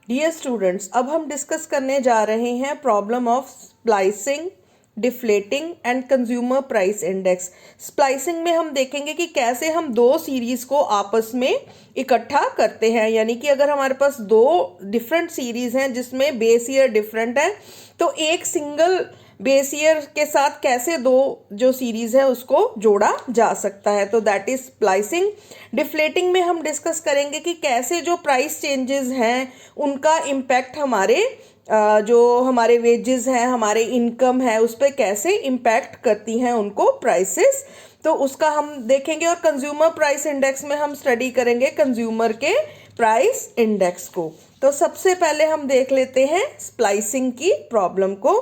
Dear students, अब हम discuss करने जा रहे हैं problem of splicing, deflating and consumer price index. Splicing में हम देखेंगे कि कैसे हम दो सीरीज को आपस में इकट्ठा करते हैं, यानी कि अगर हमारे पास दो डिफरेंट सीरीज हैं जिसमें बेस ईयर डिफरेंट है, तो एक सिंगल बेस ईयर के साथ कैसे दो जो सीरीज है उसको जोड़ा जा सकता है। तो दैट इज स्प्लाइसिंग। डिफ्लेटिंग में हम डिस्कस करेंगे कि कैसे जो प्राइस चेंजेस हैं उनका इम्पैक्ट हमारे जो हमारे वेजेस हैं, हमारे इनकम है, उस पर कैसे इम्पैक्ट करती हैं उनको प्राइसेस, तो उसका हम देखेंगे। और कंज्यूमर प्राइस इंडेक्स में हम स्टडी करेंगे कंज्यूमर के प्राइस इंडेक्स को। तो सबसे पहले हम देख लेते हैं स्प्लाइसिंग की प्रॉब्लम को।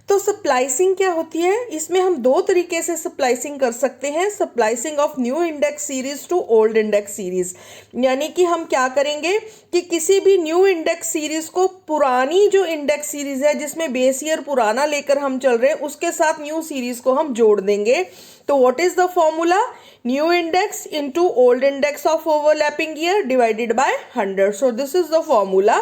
तो स्प्लाइसिंग क्या होती है? इसमें हम दो तरीके से स्प्लाइसिंग कर सकते हैं। Splicing of new index series to old index series, यानी कि हम क्या करेंगे कि किसी भी न्यू इंडेक्स सीरीज को पुरानी जो इंडेक्स सीरीज है जिसमें बेस ईयर पुराना लेकर हम चल रहे हैं उसके साथ न्यू सीरीज को हम जोड़ देंगे। तो what is the formula? New index into old index of overlapping year divided by 100। So this is the formula.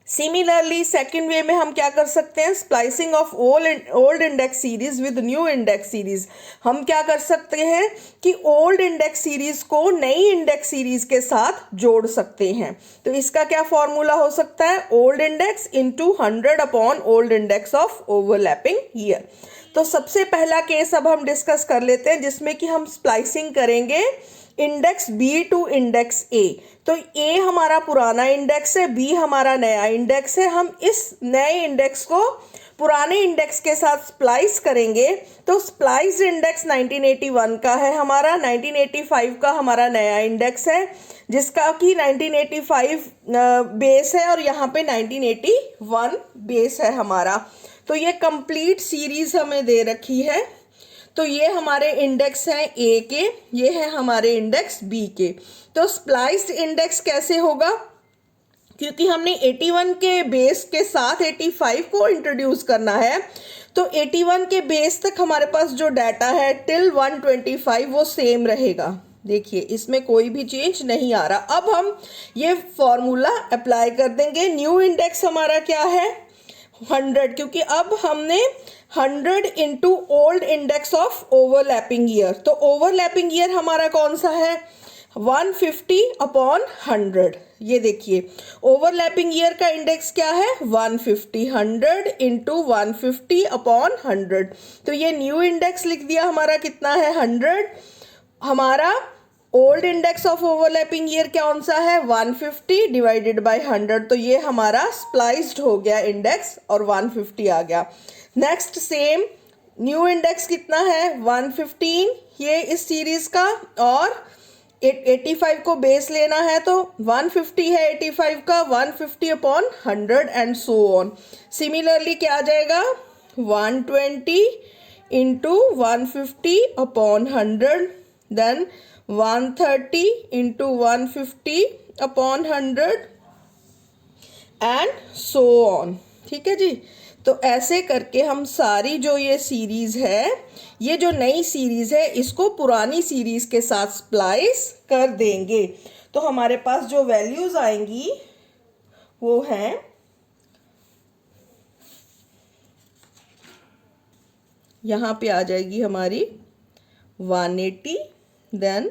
Similarly second way में हम क्या कर सकते हैं? Splicing of old index series with new index series. हम क्या कर सकते हैं कि ओल्ड इंडेक्स सीरीज को नई इंडेक्स सीरीज के साथ जोड़ सकते हैं। तो इसका क्या फॉर्मूला हो सकता है? Old index into 100 upon old index of overlapping year. तो सबसे पहला केस अब हम डिस्कस कर लेते हैं जिसमें कि हम स्प्लाइसिंग करेंगे इंडेक्स बी टू इंडेक्स ए। तो ए हमारा पुराना इंडेक्स है, बी हमारा नया इंडेक्स है। हम इस नए इंडेक्स को पुराने इंडेक्स के साथ स्प्लाइस करेंगे। तो स्प्लाइस इंडेक्स 1981 का है हमारा, 1985 का हमारा नया इंडेक्स है जिसका कि 1985 बेस है और यहाँ पे 1981 बेस है हमारा। तो ये कंप्लीट सीरीज हमें दे रखी है। तो ये हमारे इंडेक्स हैं ए के, ये है हमारे इंडेक्स बी के। तो स्प्लाइस्ड इंडेक्स कैसे होगा? क्योंकि हमने 81 के बेस के साथ 85 को इंट्रोड्यूस करना है, तो 81 के बेस तक हमारे पास जो डाटा है टिल 125 वो सेम रहेगा। देखिए इसमें कोई भी चेंज नहीं आ रहा। अब हम ये फॉर्मूला अप्लाई कर देंगे। न्यू इंडेक्स हमारा क्या है? 100, क्योंकि अब हमने 100 into old index of overlapping year. तो ओवरलैपिंग ईयर हमारा कौन सा है? 150 अपॉन 100। ये देखिए ओवरलैपिंग ईयर का इंडेक्स क्या है? 150। 100 इंटू 150 अपॉन 100। तो ये न्यू इंडेक्स लिख दिया हमारा, कितना है? 100। हमारा old index of overlapping year कौन सा है? 150 डिवाइडेड बाय 100। तो ये हमारा स्प्लाइस्ड हो गया इंडेक्स और 150 आ गया। नेक्स्ट सेम न्यू इंडेक्स कितना है? 115 ये इस सीरीज का, और 85 को बेस लेना है तो 150 है 85 का, 150 upon 100 and so on. Similarly क्या आ जाएगा? 120 into 150 upon 100, then 130 into 150 upon 100 and so on. ठीक है जी। तो ऐसे करके हम सारी जो ये सीरीज है, ये जो नई सीरीज है, इसको पुरानी सीरीज के साथ स्प्लाइस कर देंगे। तो हमारे पास जो वैल्यूज आएंगी वो हैं यहाँ पे आ जाएगी हमारी 180, देन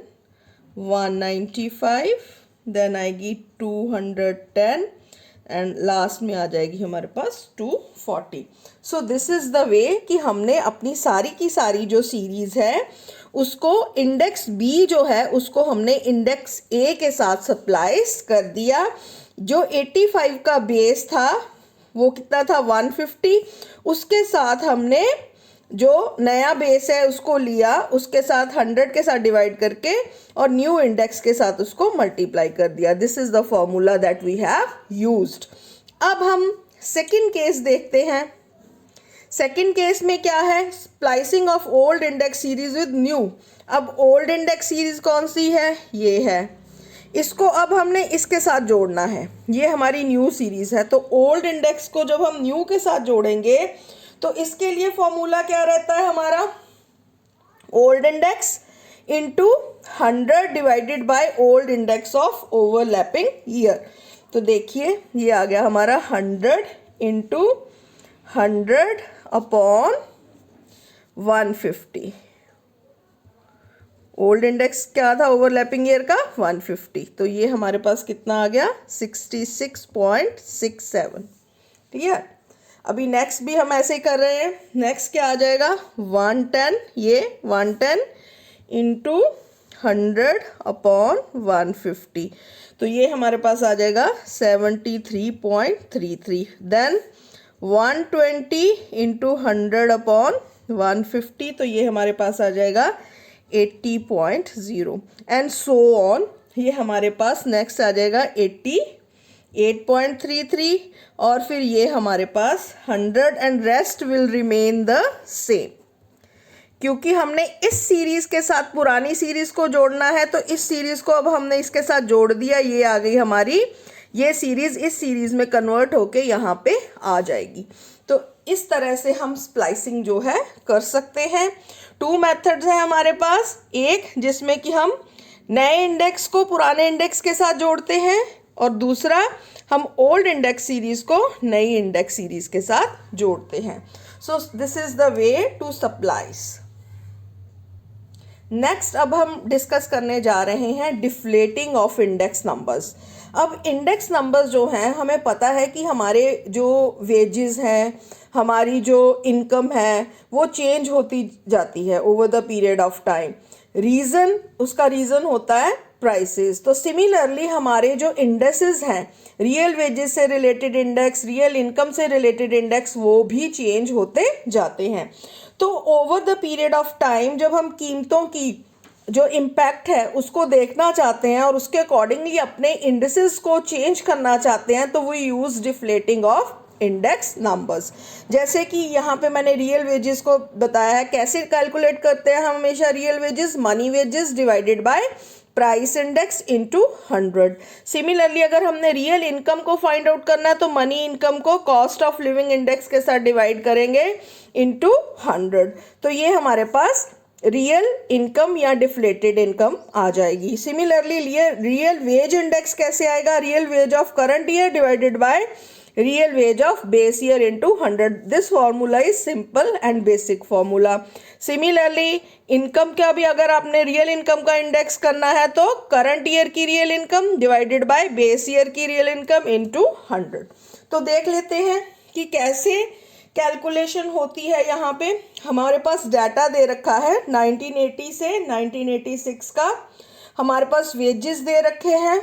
195, देन आएगी 210 एंड लास्ट में आ जाएगी हमारे पास 240। So this is the way कि हमने अपनी सारी की सारी जो सीरीज़ है उसको इंडेक्स बी जो है उसको हमने इंडेक्स ए के साथ सप्लाइस कर दिया। जो 85 का बेस था वो कितना था? 150। उसके साथ हमने जो नया बेस है उसको लिया, उसके साथ 100 के साथ डिवाइड करके और न्यू इंडेक्स के साथ उसको मल्टीप्लाई कर दिया। This is the formula that we have used. अब हम सेकंड केस देखते हैं। सेकंड केस में क्या है? Splicing of old index series with new. अब ओल्ड इंडेक्स सीरीज कौन सी है? ये है। इसको अब हमने इसके साथ जोड़ना है, ये हमारी न्यू सीरीज है। तो ओल्ड इंडेक्स को जब हम न्यू के साथ जोड़ेंगे तो इसके लिए फॉर्मूला क्या रहता है हमारा? Old index into 100 divided by old index of overlapping year. तो देखिए ये आ गया हमारा 100 इंटू 100 अपॉन 150। ओल्ड इंडेक्स क्या था ओवरलैपिंग ईयर का 150, तो ये हमारे पास कितना आ गया 66.67। ठीक है, अभी नेक्स्ट भी हम ऐसे ही कर रहे हैं। नेक्स्ट क्या आ जाएगा 110, ये 110 इंटू 100 अपॉन 150, तो ये हमारे पास आ जाएगा 73.33। देन 120 इंटू 100 अपॉन 150, तो ये हमारे पास आ जाएगा 80.0 एंड सो ऑन। ये हमारे पास नेक्स्ट आ जाएगा 88.33 और फिर ये हमारे पास 100 and rest will remain the same. क्योंकि हमने इस सीरीज के साथ पुरानी सीरीज को जोड़ना है, तो इस सीरीज को अब हमने इसके साथ जोड़ दिया, ये आ गई हमारी ये सीरीज इस सीरीज में कन्वर्ट होके यहाँ पे आ जाएगी। तो इस तरह से हम स्प्लाइसिंग जो है कर सकते हैं। 2 मेथड्स हैं हमारे पास, एक जिसमें कि हम नए इंडेक्स को पुराने इंडेक्स के साथ जोड़ते हैं और दूसरा हम ओल्ड इंडेक्स सीरीज को नई इंडेक्स सीरीज के साथ जोड़ते हैं। So this is the way to splice. Next अब हम डिस्कस करने जा रहे हैं डिफ्लेटिंग ऑफ इंडेक्स नंबर्स। अब इंडेक्स नंबर्स जो हैं, हमें पता है कि हमारे जो वेजेस हैं, हमारी जो इनकम है, वो चेंज होती जाती है over the period of time. उसका रीज़न होता है प्राइसेस। तो सिमिलरली हमारे जो इंडेक्सेस हैं, रियल वेजेस से रिलेटेड इंडेक्स, रियल इनकम से रिलेटेड इंडेक्स, वो भी चेंज होते जाते हैं। तो over the period of time जब हम कीमतों की जो इम्पैक्ट है उसको देखना चाहते हैं और उसके अकॉर्डिंगली अपने इंडेक्सेस को चेंज करना चाहते हैं, तो we use deflating of index numbers. जैसे कि यहाँ पे मैंने रियल वेजेस को बताया है। कैसे कैलकुलेट करते हैं हम हमेशा real wages? Money wages divided by price index into 100। Similarly अगर हमने रियल इनकम को फाइंड आउट करना है तो मनी इनकम को कॉस्ट ऑफ लिविंग इंडेक्स के साथ डिवाइड करेंगे इनटू 100। तो ये हमारे पास रियल इनकम या डिफ्लेटेड इनकम आ जाएगी। सिमिलरली रियल वेज इंडेक्स कैसे आएगा? Real ways of current year divided by real ways of base year into 100। This formula is simple and basic formula. Similarly income का भी अगर आपने रियल इनकम का index करना है तो करंट ईयर की real income divided by base year की रियल इनकम इनटू 100। तो देख लेते हैं कि कैसे कैलकुलेशन होती है। यहाँ पे हमारे पास डाटा दे रखा है 1980 से 1986 का, हमारे पास वेजेस दे रखे हैं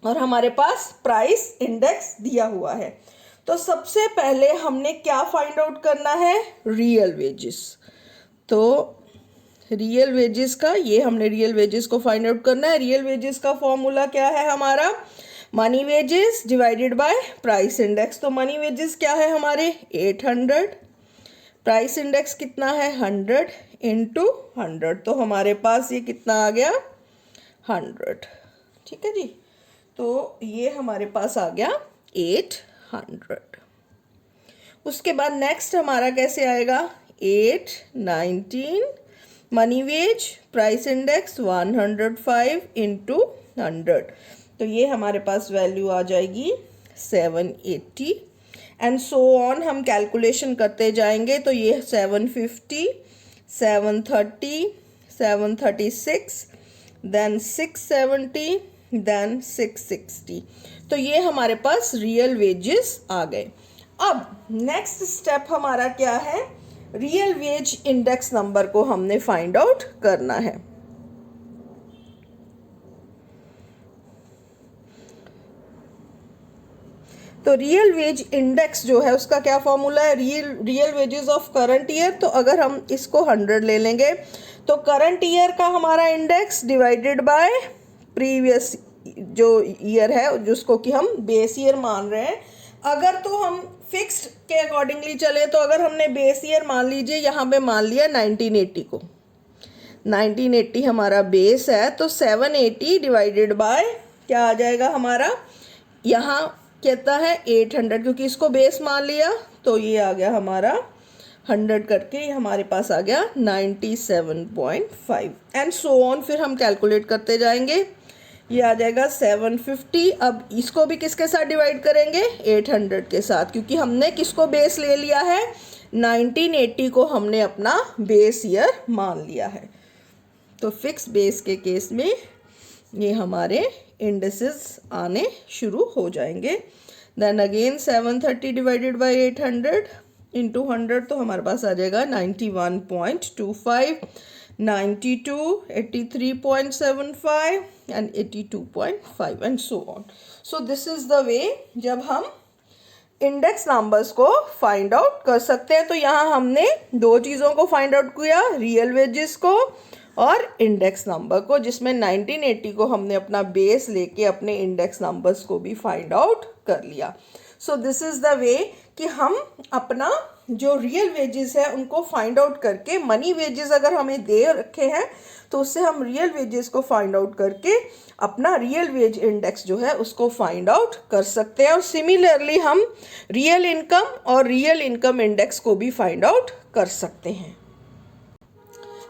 और हमारे पास प्राइस इंडेक्स दिया हुआ है। तो सबसे पहले हमने क्या फाइंड आउट करना है? Real wages. तो रियल वेजेस का ये हमने रियल वेजेस को फाइंड आउट करना है। रियल वेजेस का फॉर्मूला क्या है हमारा? Money wages divided by price index. तो मनी वेजेस क्या है हमारे 800, प्राइस इंडेक्स कितना है 100 इंटू 100, तो हमारे पास ये कितना आ गया 100। ठीक है जी, तो ये हमारे पास आ गया 800। उसके बाद नेक्स्ट हमारा कैसे आएगा 819 money wage price index 105 into 100, तो ये हमारे पास वैल्यू आ जाएगी 780 एंड सो ऑन। हम कैलकुलेशन करते जाएंगे तो ये 750, 730, 736, देन 670, देन 660, तो ये हमारे पास रियल वेजेस आ गए। अब नेक्स्ट स्टेप हमारा क्या है? रियल वेज इंडेक्स नंबर को हमने फाइंड आउट करना है। तो रियल वेज इंडेक्स जो है उसका क्या फॉर्मूला है? Real wages of current year. तो अगर हम इसको 100 ले लेंगे तो करंट ईयर का हमारा इंडेक्स डिवाइडेड बाय प्रीवियस जो ईयर है जिसको कि हम बेस ईयर मान रहे हैं। अगर तो हम फिक्स्ड के अकॉर्डिंगली चले तो अगर हमने बेस ईयर मान लीजिए, यहाँ पे मान लिया 1980 को, 1980 हमारा बेस है, तो 780 डिवाइडेड बाय क्या आ जाएगा हमारा? यहाँ कहता है 800, क्योंकि इसको बेस मान लिया तो ये आ गया हमारा 100 करके हमारे पास आ गया 97.5 एंड सो ऑन। फिर हम कैलकुलेट करते जाएंगे ये आ जाएगा 750। अब इसको भी किसके साथ डिवाइड करेंगे, 800 के साथ, क्योंकि हमने किसको बेस ले लिया है, 1980 को हमने अपना बेस ईयर मान लिया है। तो फिक्स बेस के केस में ये हमारे इंडेक्सेस आने शुरू हो जाएंगे। Then again 730 divided by 800 into 100, तो हमारे पास आ जाएगा 91.25, 92, 83.75 and 82.5 and so on. So this is the way जब हम इंडेक्स नंबर्स को फाइंड आउट कर सकते हैं। तो यहाँ हमने दो चीज़ों को फाइंड आउट किया, रियल वेजेस को और इंडेक्स नंबर को, जिसमें 1980 को हमने अपना बेस लेके अपने इंडेक्स नंबर्स को भी फाइंड आउट कर लिया। So this is the way कि हम अपना जो रियल वेजेस है उनको फाइंड आउट करके, मनी वेजेस अगर हमें दे रखे हैं तो उससे हम रियल वेजेस को फाइंड आउट करके अपना रियल वेज इंडेक्स जो है उसको फाइंड आउट कर सकते हैं। और सिमिलरली हम रियल इनकम और रियल इनकम इंडेक्स को भी फाइंड आउट कर सकते हैं।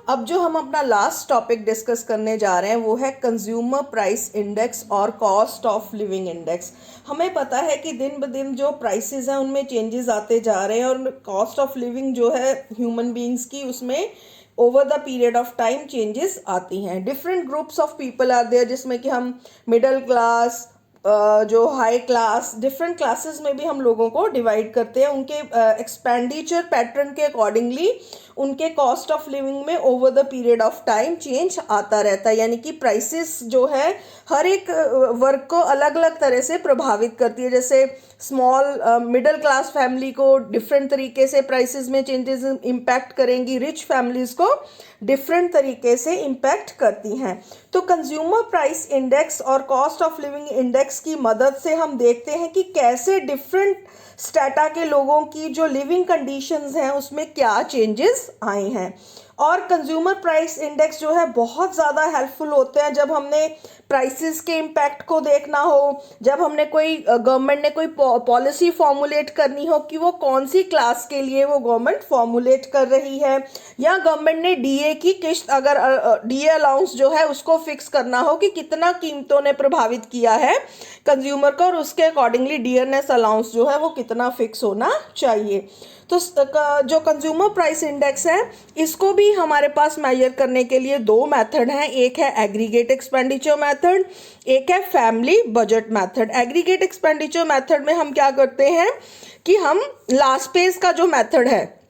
अब जो हम अपना लास्ट टॉपिक डिस्कस करने जा रहे हैं वो है कंज्यूमर प्राइस इंडेक्स और कॉस्ट ऑफ लिविंग इंडेक्स। हमें पता है कि दिन ब दिन जो प्राइसेस हैं उनमें चेंजेस आते जा रहे हैं, और कॉस्ट ऑफ लिविंग जो है ह्यूमन बीइंग्स की, उसमें over the period of time changes आती हैं। Different groups of people are there, जिसमें कि हम मिडिल क्लास, जो हाई क्लास, डिफरेंट क्लासेस में भी हम लोगों को डिवाइड करते हैं। उनके एक्सपेंडिचर पैटर्न के अकॉर्डिंगली उनके कॉस्ट ऑफ लिविंग में over the period of time change आता रहता है, यानी कि प्राइसेस जो है हर एक वर्ग को अलग अलग तरह से प्रभावित करती है। जैसे स्मॉल मिडिल क्लास फैमिली को डिफरेंट तरीके से प्राइसेस में चेंजेस इम्पैक्ट करेंगी, रिच फैमिलीज को डिफरेंट तरीके से इम्पैक्ट करती हैं। तो कंज्यूमर प्राइस इंडेक्स और कॉस्ट ऑफ लिविंग इंडेक्स की मदद से हम देखते हैं कि कैसे डिफरेंट स्टेटा के लोगों की जो लिविंग कंडीशंस हैं उसमें क्या चेंजेस आए हैं। और कंज्यूमर प्राइस इंडेक्स जो है बहुत ज़्यादा हेल्पफुल होते हैं जब हमने प्राइसेस के इम्पैक्ट को देखना हो, जब हमने कोई गवर्नमेंट ने कोई पॉलिसी फॉर्मुलेट करनी हो कि वो कौन सी क्लास के लिए वो गवर्नमेंट फॉर्मुलेट कर रही है, या गवर्नमेंट ने डीए की किस्त, अगर डीए अलाउंस जो है उसको फिक्स करना हो कि कितना कीमतों ने प्रभावित किया है कंज्यूमर को, और उसके अकॉर्डिंगली डियरनेस अलाउंस जो है वो कितना फिक्स होना चाहिए। तो जो कंज्यूमर प्राइस इंडेक्स है इसको भी हमारे पास मेजर करने के लिए दो मेथड हैं, एक है एग्रीगेट एक्सपेंडिचर मेथड, एक है family budget method. Aggregate expenditure method में हम क्या करते हैं कि हम लास्ट पेज का जो मेथड है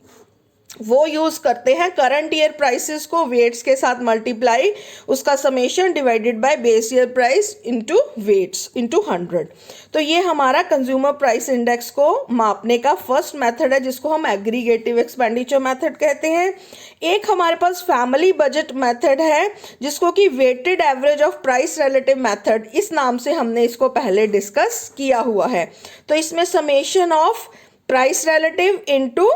वो यूज करते हैं, करंट ईयर प्राइसेस को वेट्स के साथ मल्टीप्लाई, उसका summation divided by base year price into weights into 100। तो ये हमारा कंज्यूमर प्राइस इंडेक्स को मापने का फर्स्ट मेथड है, जिसको हम एग्रीगेटिव एक्सपेंडिचर मेथड कहते हैं। एक हमारे पास फैमिली बजट मेथड है, जिसको कि weighted average of price relative method, इस नाम से हमने इसको पहले डिस्कस किया हुआ है। तो इसमें summation of price relative into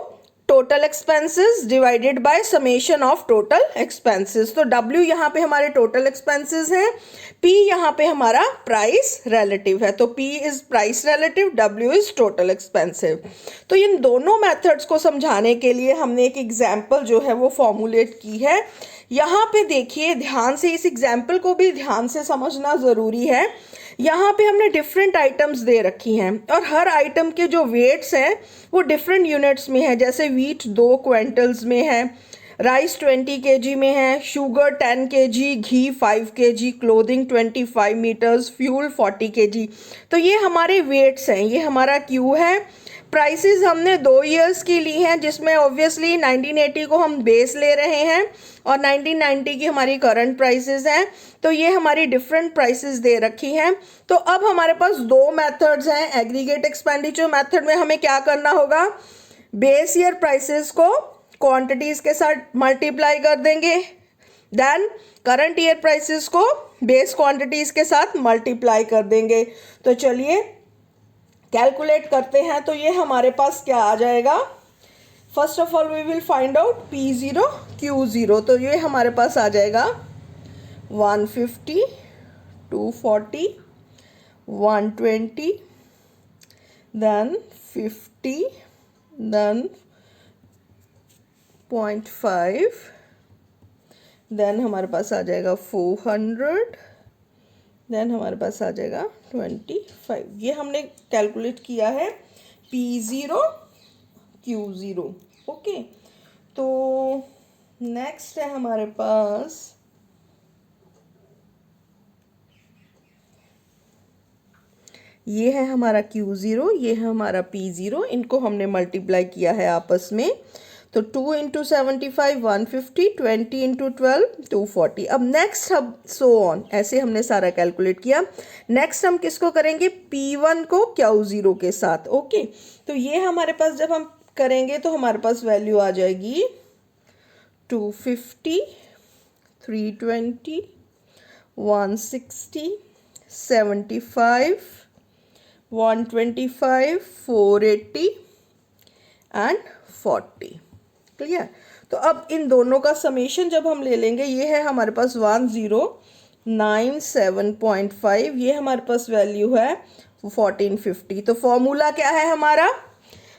total expenses divided by summation of total expenses. तो W यहाँ पे हमारे टोटल एक्सपेंसेस हैं, P यहाँ पे हमारा प्राइस रिलेटिव है। तो P is price relative, W is total expensive. तो इन दोनों मेथड्स को समझाने के लिए हमने एक एग्जाम्पल जो है वो फॉर्मुलेट की है। यहाँ पे देखिए ध्यान से, इस एग्जाम्पल को भी ध्यान से समझना ज़रूरी है। यहाँ पे हमने डिफरेंट आइटम्स दे रखी हैं और हर आइटम के जो वेट्स हैं वो डिफरेंट यूनिट्स में है। जैसे वीट 2 क्विंटल्स में है, राइस 20 kg में है, शुगर 10 kg, घी 5 kg, clothing 25 metres, fuel 40 kg। तो ये हमारे वेट्स हैं, ये हमारा क्यू है। प्राइसेस हमने 2 ईयर्स की ली हैं, जिसमें ऑब्वियसली 1980 को हम बेस ले रहे हैं और 1990 की हमारी करंट प्राइसेस हैं। तो ये हमारी डिफरेंट प्राइसेस दे रखी हैं। तो अब हमारे पास दो मेथड्स हैं। एग्रीगेट एक्सपेंडिचर मेथड में हमें क्या करना होगा, बेस ईयर प्राइसेस को क्वांटिटीज के साथ मल्टीप्लाई कर देंगे, देन करंट ईयर प्राइसेस को बेस क्वांटिटीज के साथ मल्टीप्लाई कर देंगे। तो चलिए कैलकुलेट करते हैं। तो ये हमारे पास क्या आ जाएगा, first of all we will find out P0 Q0। तो ये हमारे पास आ जाएगा 150, 240, 120, देन 50, देन 0.5, देन हमारे पास आ जाएगा 400, देन हमारे पास आ जाएगा 25। ये हमने कैलकुलेट किया है P0 Q0। ओके, तो नेक्स्ट है हमारे पास ये है हमारा Q0, ये है हमारा P0। इनको हमने मल्टीप्लाई किया है आपस में, तो 2 इंटू 75 150, 20 इंटू 12 240। अब नेक्स्ट हम सो ऑन ऐसे हमने सारा कैलकुलेट किया। नेक्स्ट हम किसको करेंगे, P1 को Q0 के साथ। ओके, तो ये हमारे पास जब हम करेंगे तो हमारे पास वैल्यू आ जाएगी 250, 320, 160, 75, 125, 480 एंड 40। क्लियर। तो अब इन दोनों का समेशन जब हम ले लेंगे, ये है हमारे पास 1097.5, ये हमारे पास वैल्यू है 1450। तो फॉर्मूला क्या है हमारा,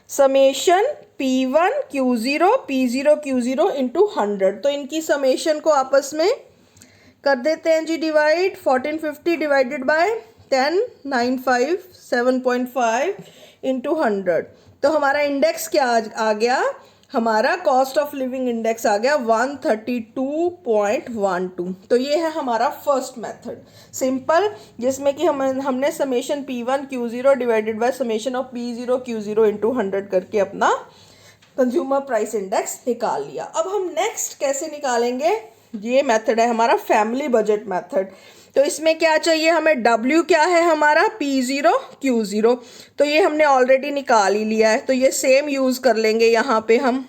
summation P1 Q0 P0 Q0 into 100। तो इनकी समेशन को आपस में कर देते हैं जी डिवाइड। 1450 divided by 10, 957.5 into 100। तो हमारा इंडेक्स क्या आ गया, हमारा कॉस्ट ऑफ लिविंग इंडेक्स आ गया 132.12। तो ये है हमारा फर्स्ट मेथड सिंपल, जिसमें कि हमने summation P1 Q0 divided by summation of P0 Q0 into 100 करके अपना कंज्यूमर प्राइस इंडेक्स निकाल लिया। अब हम नेक्स्ट कैसे निकालेंगे, ये मेथड है हमारा फैमिली बजट मेथड। तो इसमें क्या चाहिए हमें, W क्या है हमारा, P0 Q0। तो ये हमने ऑलरेडी निकाल ही लिया है, तो ये सेम यूज़ कर लेंगे यहाँ पे हम,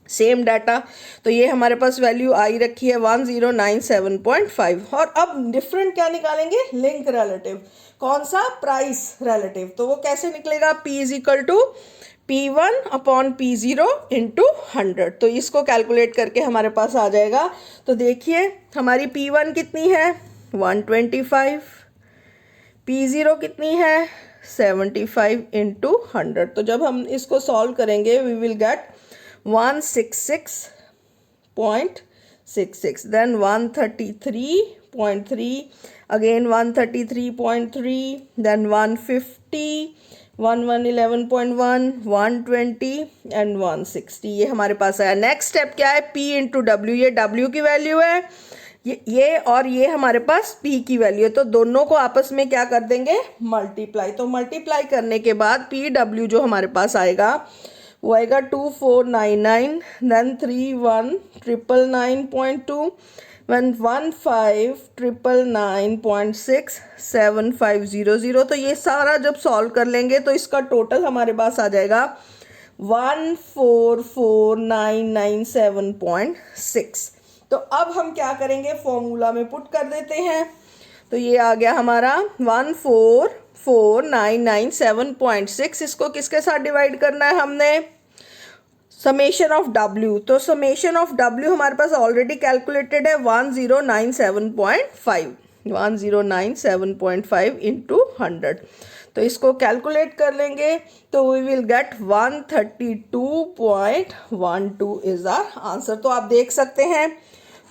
सेम डाटा। तो ये हमारे पास वैल्यू आई रखी है 1097.5। और अब डिफरेंट क्या निकालेंगे, लिंक रिलेटिव। कौन सा, प्राइस रिलेटिव। तो वो कैसे निकलेगा, P is equal to P1 upon P0 into 100। तो इसको कैलकुलेट करके हमारे पास आ जाएगा। तो देखिए हमारी P1 कितनी है 125, P0 कितनी है 75 इंटू 100। तो जब हम इसको सॉल्व करेंगे we will get 166.66, then 133.3, again 133.3, then 150, 1111.1, 120 and 160। ये हमारे पास आया। नेक्स्ट स्टेप क्या है, P इंटू डब्ल्यू। ये W की वैल्यू है, ये और ये हमारे पास P की वैल्यू है। तो दोनों को आपस में क्या कर देंगे, मल्टीप्लाई। तो मल्टीप्लाई करने के बाद PW जो हमारे पास आएगा वो आएगा 2499, देन 31,999.2, 15,999.6, 7500। तो ये सारा जब सॉल्व कर लेंगे तो इसका टोटल हमारे पास आ जाएगा 144,997.6। तो अब हम क्या करेंगे, फॉर्मूला में पुट कर देते हैं। तो ये आ गया हमारा 144,997.6। इसको किसके साथ डिवाइड करना है हमने, समेशन ऑफ W। तो समेशन ऑफ W हमारे पास ऑलरेडी कैलकुलेटेड है 1097.5, 1097.5 इंटू 100। तो इसको कैलकुलेट कर लेंगे तो we will get 132.12 is our answer. तो आप देख सकते हैं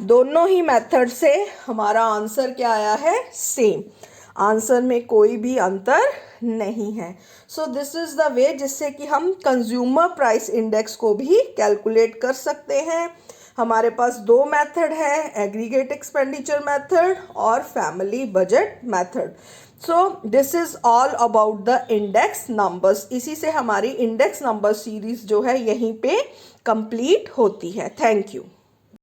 दोनों ही मेथड से हमारा आंसर क्या आया है, सेम। आंसर में कोई भी अंतर नहीं है। सो दिस इज द वे जिससे कि हम कंज्यूमर प्राइस इंडेक्स को भी कैलकुलेट कर सकते हैं। हमारे पास दो मेथड है, एग्रीगेट एक्सपेंडिचर मेथड और family budget method. So this is all about the index numbers. इसी से हमारी इंडेक्स नंबर सीरीज जो है यहीं पे कंप्लीट होती है। Thank you.